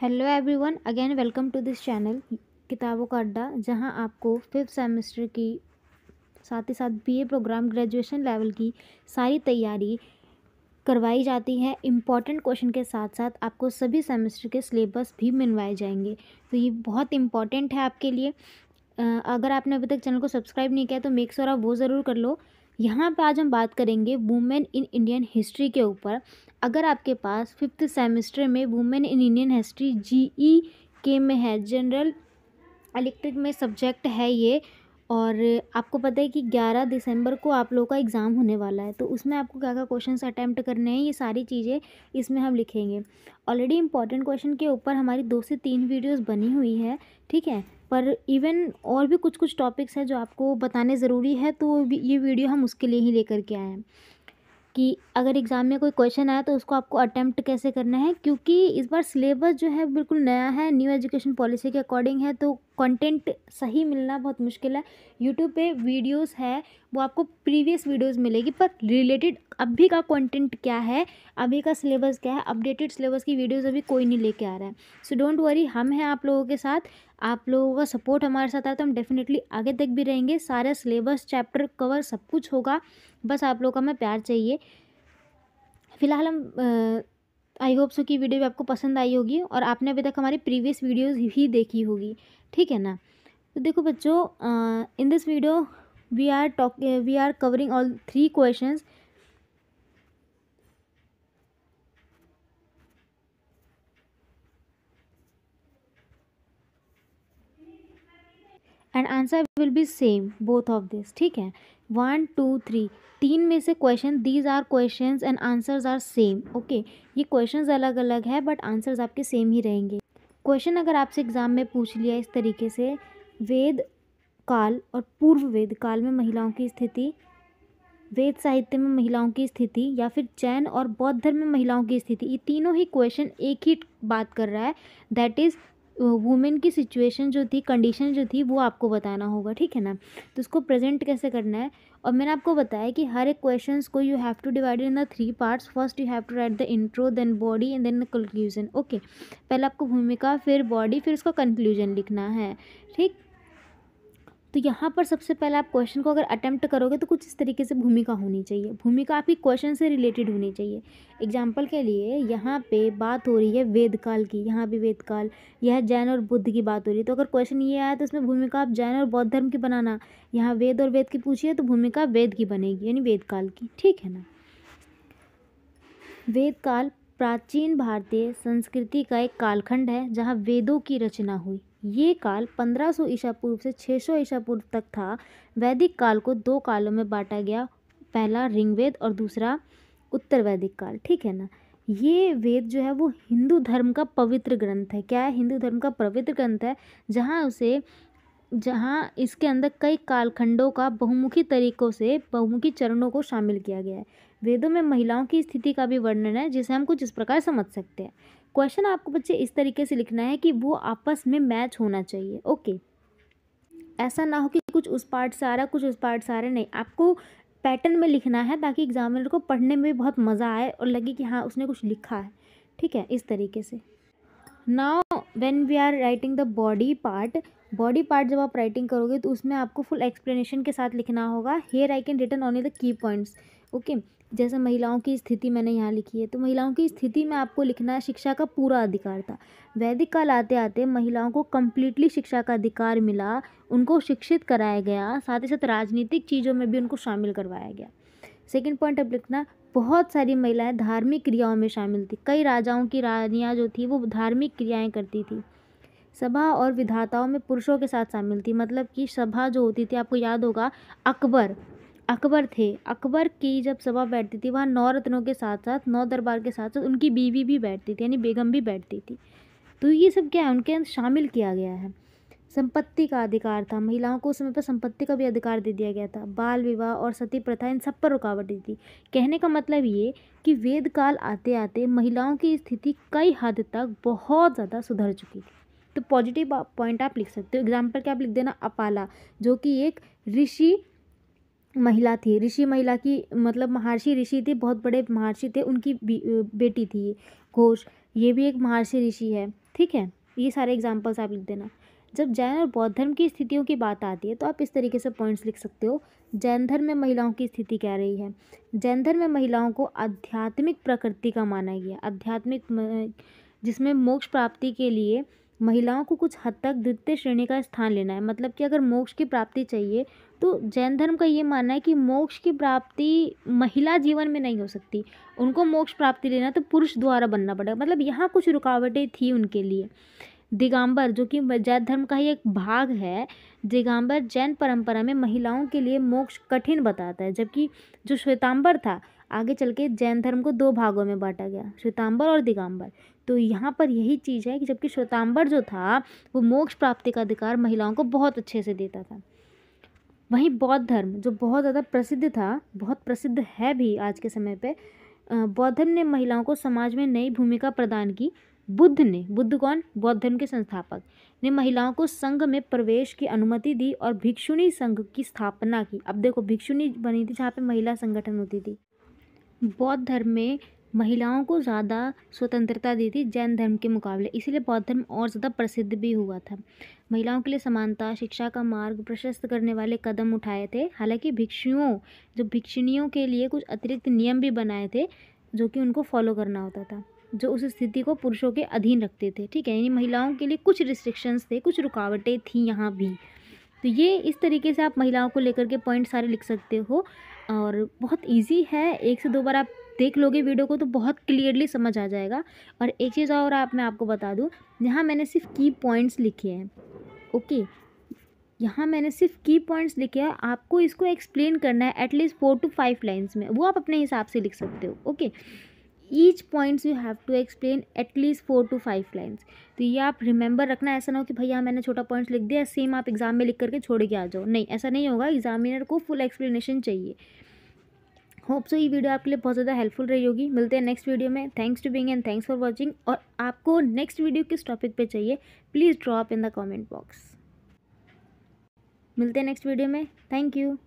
Hello everyone, again welcome to this channel किताबों का अड्डा, जहां आपको 5th सेमेस्टर की साथ ही साथ बीए प्रोग्राम ग्रेजुएशन लेवल की सारी तैयारी करवाई जाती है। इम्पॉर्टेंट क्वेश्चन के साथ साथ आपको सभी सेमेस्टर के सिलेबस भी मिलवाए जाएंगे, तो ये बहुत इम्पॉर्टेंट है आपके लिए। अगर आपने अभी तक चैनल को सब्सक्राइब नहीं किया तो मेक श्योर आप वो ज़रूर कर लो। यहाँ पे आज हम बात करेंगे वुमेन इन इंडियन हिस्ट्री के ऊपर। अगर आपके पास 5th सेमेस्टर में women in Indian history GE के में है, जनरल इलेक्ट्रिक में सब्जेक्ट है ये, और आपको पता है कि 11 दिसंबर को आप लोगों का एग्ज़ाम होने वाला है, तो उसमें आपको क्या क्या क्वेश्चंस अटैम्प्ट करने हैं ये सारी चीज़ें इसमें हम लिखेंगे। ऑलरेडी इंपॉर्टेंट क्वेश्चन के ऊपर हमारी 2 से 3 वीडियोस बनी हुई है, ठीक है। पर इवन और भी कुछ कुछ टॉपिक्स हैं जो आपको बताने ज़रूरी है, तो ये वीडियो हम उसके लिए ही लेकर के आए हैं कि अगर एग्ज़ाम में कोई क्वेश्चन आया तो उसको आपको अटेम्प्ट कैसे करना है, क्योंकि इस बार सिलेबस जो है बिल्कुल नया है, न्यू एजुकेशन पॉलिसी के अकॉर्डिंग है, तो कंटेंट सही मिलना बहुत मुश्किल है। यूट्यूब पे वीडियोस है वो आपको प्रीवियस वीडियोस मिलेगी, पर रिलेटेड अभी का कंटेंट क्या है, अभी का सिलेबस क्या है, अपडेटेड सिलेबस की वीडियोस अभी कोई नहीं लेके आ रहा है। सो डोंट वरी, हम हैं आप लोगों के साथ। आप लोगों का सपोर्ट हमारे साथ है तो हम डेफिनेटली आगे तक भी रहेंगे। सारे सिलेबस चैप्टर कवर सब कुछ होगा, बस आप लोगों का हमें प्यार चाहिए। फिलहाल हम आई होप सो की वीडियो भी आपको पसंद आई होगी और आपने अभी तक हमारी प्रीवियस वीडियोस भी देखी होगी, ठीक है ना। तो देखो बच्चों, in this video we are covering all 3 questions and answer will be same both of this, ठीक है। 1 2 3 तीन में से question, these are questions and answers are same, okay. ये क्वेश्चंस अलग अलग है बट आंसर्स आपके सेम ही रहेंगे। क्वेश्चन अगर आपसे एग्जाम में पूछ लिया इस तरीके से, वेद काल और पूर्व वेद काल में महिलाओं की स्थिति, वेद साहित्य में महिलाओं की स्थिति, या फिर जैन और बौद्ध धर्म में महिलाओं की स्थिति, ये तीनों ही क्वेश्चन एक ही बात कर रहा है, दैट इज़ वुमेन की सिचुएशन जो थी, कंडीशन जो थी, वो आपको बताना होगा, ठीक है ना। तो उसको प्रेजेंट कैसे करना है, और मैंने आपको बताया कि हर एक क्वेश्चंस को you have to divide in the 3 parts. First you have to write the intro, then body and then the conclusion, okay. पहले आपको भूमिका, फिर बॉडी, फिर उसका कंक्लूजन लिखना है, ठीक। तो यहाँ पर सबसे पहले आप क्वेश्चन को अगर अटेम्प्ट करोगे तो कुछ इस तरीके से भूमिका होनी चाहिए। भूमिका आपकी क्वेश्चन से रिलेटेड होनी चाहिए। एग्जाम्पल के लिए यहाँ पे बात हो रही है वेद काल की, यहाँ भी वेद काल, यह जैन और बुद्ध की बात हो रही है, तो अगर क्वेश्चन ये आया तो इसमें भूमिका आप जैन और बौद्ध धर्म की बनाना। यहाँ वेद और वेद की पूछिए तो भूमिका वेद की बनेगी, यानी वेद काल की, ठीक है ना। वेद काल प्राचीन भारतीय संस्कृति का एक कालखंड है जहाँ वेदों की रचना हुई। ये काल 1500 ईसा पूर्व से 600 ईसा पूर्व तक था। वैदिक काल को 2 कालों में बांटा गया, पहला ऋग्वेद और दूसरा उत्तर वैदिक काल, ठीक है ना। ये वेद जो है वो हिंदू धर्म का पवित्र ग्रंथ है। क्या है? हिंदू धर्म का पवित्र ग्रंथ है, जहाँ इसके अंदर कई कालखंडों का बहुमुखी तरीकों से बहुमुखी चरणों को शामिल किया गया है। वेदों में महिलाओं की स्थिति का भी वर्णन है, जिसे हम कुछ इस प्रकार समझ सकते हैं। क्वेश्चन आपको बच्चे इस तरीके से लिखना है कि वो आपस में मैच होना चाहिए, ओके। ऐसा ना हो कि कुछ उस पार्ट से आ रहा है कुछ उस पार्ट से आ रहा है, नहीं, आपको पैटर्न में लिखना है ताकि एग्जामिनर को पढ़ने में भी बहुत मज़ा आए और लगे कि हाँ उसने कुछ लिखा है, ठीक है, इस तरीके से। Now when we are writing the body part जब आप राइटिंग करोगे तो उसमें आपको फुल एक्सप्लेनेशन के साथ लिखना होगा। Here I can written only the key points, okay. जैसे महिलाओं की स्थिति मैंने यहाँ लिखी है, तो महिलाओं की स्थिति में आपको लिखना है शिक्षा का पूरा अधिकार था। वैदिक काल आते आते महिलाओं को कम्प्लीटली शिक्षा का अधिकार मिला, उनको शिक्षित कराया गया, साथ ही साथ राजनीतिक चीज़ों में भी उनको शामिल करवाया गया। सेकेंड पॉइंट अब लिखना, बहुत सारी महिलाएं धार्मिक क्रियाओं में शामिल थी। कई राजाओं की रानियां जो थी वो धार्मिक क्रियाएं करती थी। सभा और विधाताओं में पुरुषों के साथ शामिल थी, मतलब कि सभा जो होती थी, आपको याद होगा अकबर थे। अकबर की जब सभा बैठती थी वहाँ 9 रत्नों के साथ साथ 9 दरबार के साथ साथ उनकी बीवी भी बैठती थी, यानी बेगम भी बैठती थी। तो ये सब क्या है, उनके अंदर शामिल किया गया है। संपत्ति का अधिकार था, महिलाओं को उस समय पर संपत्ति का भी अधिकार दे दिया गया था। बाल विवाह और सती प्रथा इन सब पर रुकावटें थी। कहने का मतलब ये कि वेद काल आते आते महिलाओं की स्थिति कई हद तक बहुत ज़्यादा सुधर चुकी थी। तो पॉजिटिव पॉइंट आप लिख सकते हो। एग्जाम्पल क्या आप लिख देना, अपाला, जो कि एक ऋषि महिला थी। ऋषि महिला की मतलब महर्षि ऋषि थे, बहुत बड़े महर्षि थे, उनकी बेटी थी ये। घोष, ये भी एक महर्षि ऋषि है। ठीक है, ये सारे एग्जाम्पल्स आप लिख देना। जब जैन और बौद्ध धर्म की स्थितियों की बात आती है तो आप इस तरीके से पॉइंट्स लिख सकते हो। जैन धर्म में महिलाओं की स्थिति क्या रही है। जैन धर्म में महिलाओं को आध्यात्मिक प्रकृति का माना गया, जिसमें मोक्ष प्राप्ति के लिए महिलाओं को कुछ हद तक द्वितीय श्रेणी का स्थान लेना है। मतलब कि अगर मोक्ष की प्राप्ति चाहिए तो जैन धर्म का ये मानना है कि मोक्ष की प्राप्ति महिला जीवन में नहीं हो सकती, उनको मोक्ष प्राप्ति लेना तो पुरुष द्वारा बनना पड़ेगा। मतलब यहाँ कुछ रुकावटें थी उनके लिए। दिगंबर, जो कि जैन धर्म का ही एक भाग है, दिगंबर जैन परंपरा में महिलाओं के लिए मोक्ष कठिन बताता है, जबकि जो श्वेतांबर था, आगे चल के जैन धर्म को दो भागों में बांटा गया, श्वेतांबर और दिगंबर। तो यहाँ पर यही चीज़ है कि जबकि श्वेतांबर जो था वो मोक्ष प्राप्ति का अधिकार महिलाओं को बहुत अच्छे से देता था। वहीं बौद्ध धर्म जो बहुत ज़्यादा प्रसिद्ध था, बहुत प्रसिद्ध है भी आज के समय पे, बौद्ध धर्म ने महिलाओं को समाज में नई भूमिका प्रदान की। बुद्ध कौन, बौद्ध धर्म के संस्थापक, ने महिलाओं को संघ में प्रवेश की अनुमति दी और भिक्षुणी संघ की स्थापना की। अब देखो, भिक्षुणी बनी थी जहाँ पे महिला संगठन होती थी। बौद्ध धर्म में महिलाओं को ज़्यादा स्वतंत्रता दी थी जैन धर्म के मुकाबले, इसीलिए बौद्ध धर्म और ज़्यादा प्रसिद्ध भी हुआ था। महिलाओं के लिए समानता, शिक्षा का मार्ग प्रशस्त करने वाले कदम उठाए थे। हालांकि भिक्षुणियों के लिए कुछ अतिरिक्त नियम भी बनाए थे जो कि उनको फॉलो करना होता था, जो उस स्थिति को पुरुषों के अधीन रखते थे। ठीक है, यानी महिलाओं के लिए कुछ रिस्ट्रिक्शंस थे, कुछ रुकावटें थी यहाँ भी। तो ये इस तरीके से आप महिलाओं को लेकर के पॉइंट सारे लिख सकते हो और बहुत इजी है। एक से दो बार आप देख लोगे वीडियो को तो बहुत क्लियरली समझ आ जाएगा। और एक चीज़ और मैं आपको बता दूं, यहाँ मैंने सिर्फ की पॉइंट्स लिखे हैं। ओके, यहाँ मैंने सिर्फ की पॉइंट्स लिखे हैं, आपको इसको एक्सप्लेन करना है एटलीस्ट 4 to 5 लाइन्स में, वो आप अपने हिसाब से लिख सकते हो। Okay, each points you have to explain at least 4 to 5 lines. तो ये आप रिमेंबर रखना, ऐसा ना हो कि भैया मैंने छोटा पॉइंट्स लिख दिया सेम आप एग्जाम में लिख करके छोड़ के आ जाओ, नहीं ऐसा नहीं होगा। एग्जामिनर को फुल एक्सप्लेनेशन चाहिए। होप सो ये वीडियो आपके लिए बहुत ज़्यादा हेल्पफुल रही होगी। मिलते हैं नेक्स्ट वीडियो में। Thanks to being and thanks for watching. और आपको नेक्स्ट वीडियो किस टॉपिक पे चाहिए please drop in the comment box. मिलते हैं नेक्स्ट वीडियो में। Thank you.